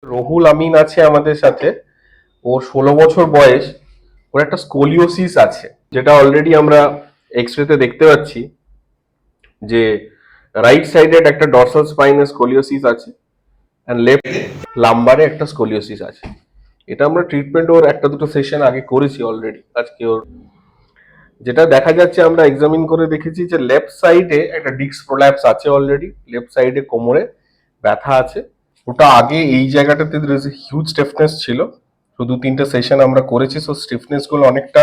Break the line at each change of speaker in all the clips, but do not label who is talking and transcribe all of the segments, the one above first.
রহুল আমিন আছে আমাদের সাথে। ওর 16 বছর বয়স। ওর একটা স্কোলিওসিস আছে, যেটা অলরেডি আমরা এক্সরেতে দেখতে পাচ্ছি যে রাইট সাইডের একটা ডরসাল স্পাইনে স্কোলিওসিস আছে, অ্যান্ড লেফট লাম্বারে একটা স্কোলিওসিস আছে। এটা আমরা ট্রিটমেন্ট ওর একটা দুটো সেশন আগে করেছি অলরেডি। আজকে ওর যেটা দেখা যাচ্ছে, আমরা এক্সামিন করে দেখেছি যে লেফট সাইডে একটা ডিস্ক প্রোল্যাপস আছে অলরেডি। লেফট সাইডে কোমরে ব্যথা আছে। ওটা আগে এই জায়গাটাতে হিউজ স্টিফনেস ছিল। তো 2-3টে সেশন আমরা করেছি, সো স্টিফনেস গুলো অনেকটা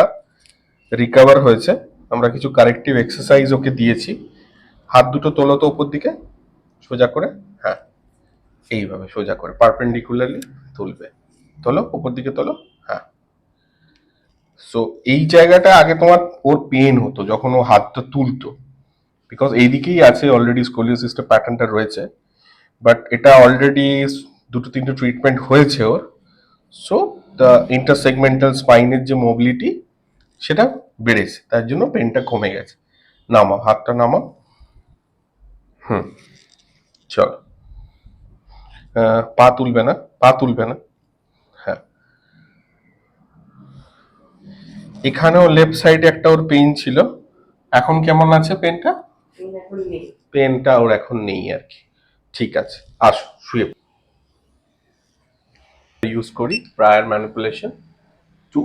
রিকভার হয়েছে। আমরা কিছু কারেক্টিভ এক্সারসাইজ ওকে দিয়েছি। হাত দুটো তোলো তো উপর দিকে, সোজা করে। হ্যাঁ, এইভাবে সোজা করে পারপেন্ডিকুলারলি তুলবে। তোলো উপর দিকে, তোলো। হ্যাঁ। সো এই জায়গাটা আগে তোমার ওর পেন হতো যখন ও হাতটা তুলতো, বিকজ এইদিকেই আছে অলরেডি স্কোলিওসিসটা প্যাটার্নটা রয়েছে। বাট এটা অলরেডি 2-3টে ট্রিটমেন্ট হয়েছে ওর। সো দ্য ইন্টারসেগমেন্টাল স্পাইনের যে মোবিলিটি সেটা বেড়েছে, তার জন্য পেনটা কমে গেছে। নামাও, হাতটা নামাও। হুম, চলো। পা তুলবে না, পা তুলবে না। হ্যাঁ, এখানেও লেফট সাইডে একটা ওর পেইন ছিল। এখন কেমন আছে পেনটা? পেনটা ওর এখন নেই আর কি। ঠিক আছে, আসো শুয়ে ইউজ করি prior manipulation to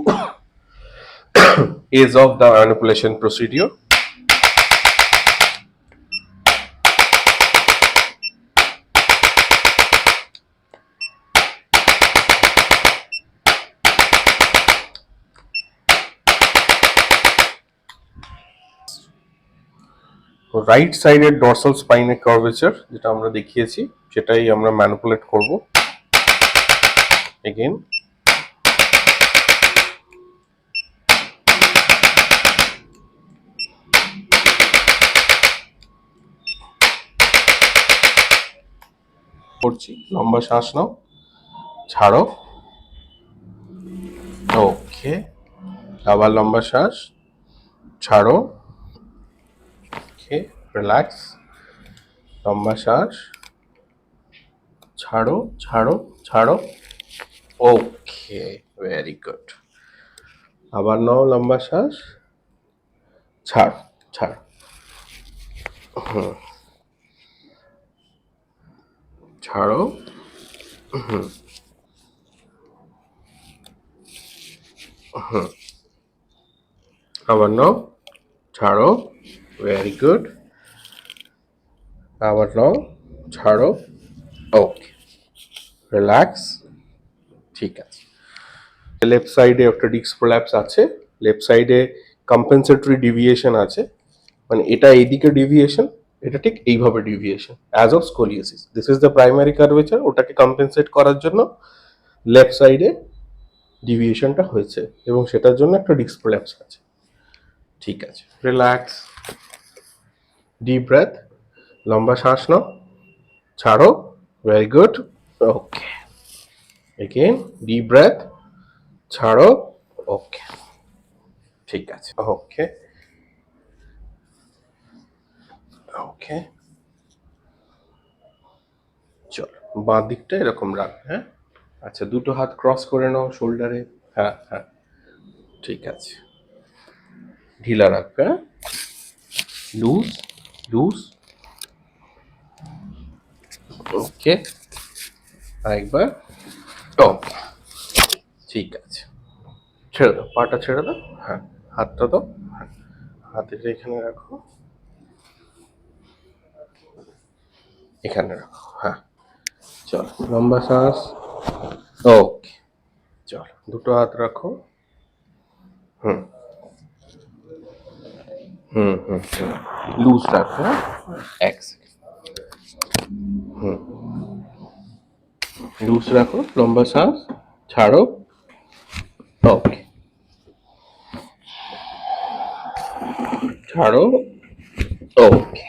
ease off the manipulation procedure. Right সাইডের ডরসাল স্পাইনের কার্ভেচার যেটা আমরা দেখিয়েছি, সেটাই আমরা ম্যানিপুলেট করব। এগেন, করছি। লম্বা শ্বাস নাও, ছাড়ো। ওকে, আবার লম্বা শ্বাস, ছাড়ো। ওকে, রিল্যাক্স। লম্বা শ্বাস, ছাড়ো, ছাড়ো, ছাড়ো। ওকে, ভেরি গুড। আবার নাও লম্বা শ্বাস, ছাড়ো, ছাড়ো। ছাড়ো। আবার নাও, ছাড়ো। Very good. আবার নাও, ছাড়ো। ওকে, রিল্যাক্স। ঠিক আছে। লেফট সাইডে একটা ডিস্ক প্রোল্যাপস আছে। লেফট সাইডে কম্পেনসেটরি ডিভিয়েশন আছে। মানে এটা এইদিকে ডিভিয়েশন, এটা ঠিক এইভাবে deviation as of scoliosis. This is the primary curvature. ওটাকে কম্পেনসেট করার জন্য লেফট সাইডে ডিভিয়েশনটা হয়েছে, এবং সেটার জন্য একটা ডিস্ক প্রোল্যাপস আছে। ঠিক আছে, রিল্যাক্স। ডিপ ব্রেথ, লম্বা শ্বাস নাও, ছাড়ো। Very good. Okay, again deep breath, ছাড়ো। ওকে, ঠিক আছে। ওকে, ওকে, চলো। বাঁ দিকটা এরকম রাখ। হ্যাঁ, আচ্ছা, দুটো হাত ক্রস করে নাও শোল্ডারে। হ্যাঁ হ্যাঁ, ঠিক আছে। ঢিলা রাখবে। হ্যাঁ, লুজ, লুজ। ওকে, আরেকবার। ওকে, ঠিক আছে। ছেড়ে দাও, পাটা ছেড়ে দাও। হ্যাঁ, হাতটা দাও। হ্যাঁ, হাতের এখানে রাখো, এখানে রাখো। হ্যাঁ, চলো, লম্বা শ্বাস। ওকে, চলো, দুটো হাত রাখো। হুম হুম হুম হুম, লুজ রাখো। হ্যাঁ, এক সেকেন্ড। হুম, লুজ রাখো, লম্বা শ্বাস, ছাড়ো। ওকে, ছাড়ো। ওকে,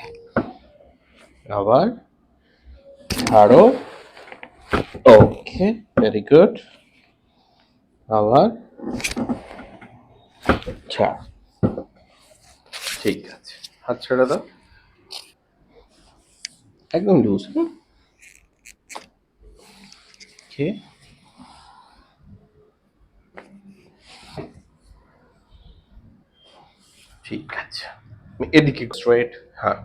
আবার ছাড়ো। ওকে, ভেরি গুড। আবার ছাড়। ঠিক আছে, হাত ছেড়ে দাও। একদম লুজ। হুম, ওকে, ঠিক আছে, এদিকে স্ট্রেট, হ্যাঁ,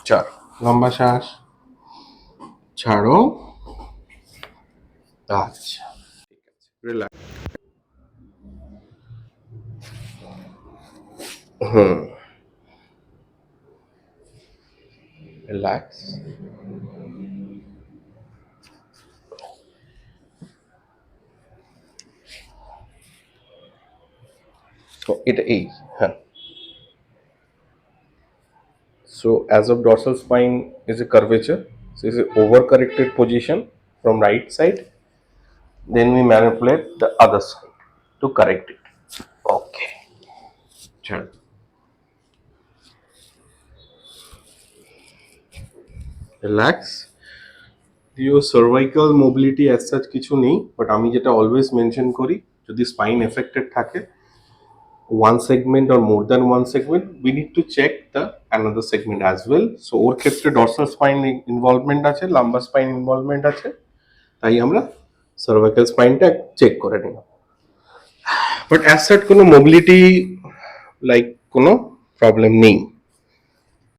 ছাড়ো, লম্বা শ্বাস ছাড়ো, আচ্ছা, ঠিক আছে, রিল্যাক্স। হুম, রিল্যাক্স। তো এটা এই, হ্যাঁ। So as of dorsal spine is a curvature, so it's a over corrected position from right side, then we manipulate the other side to correct it. Okay, চল, রিল্যাক্স। যদিও সার্ভাইকাল মোবিলিটি অ্যাজ সাচ কিছু নেই, but আমি যেটা always mention করি, যদি spine affected থাকে one segment or more than one segment, we need to check the another segment as well. So ওর ক্ষেত্রে dorsal spine involvement আছে, lumbar spine involvement আছে, তাই আমরা সার্ভাইকাল স্পাইনটা চেক করে নিলাম। বাট অ্যাজ সাচ কোনো মোবিলিটি লাইক কোনো প্রবলেম নেই।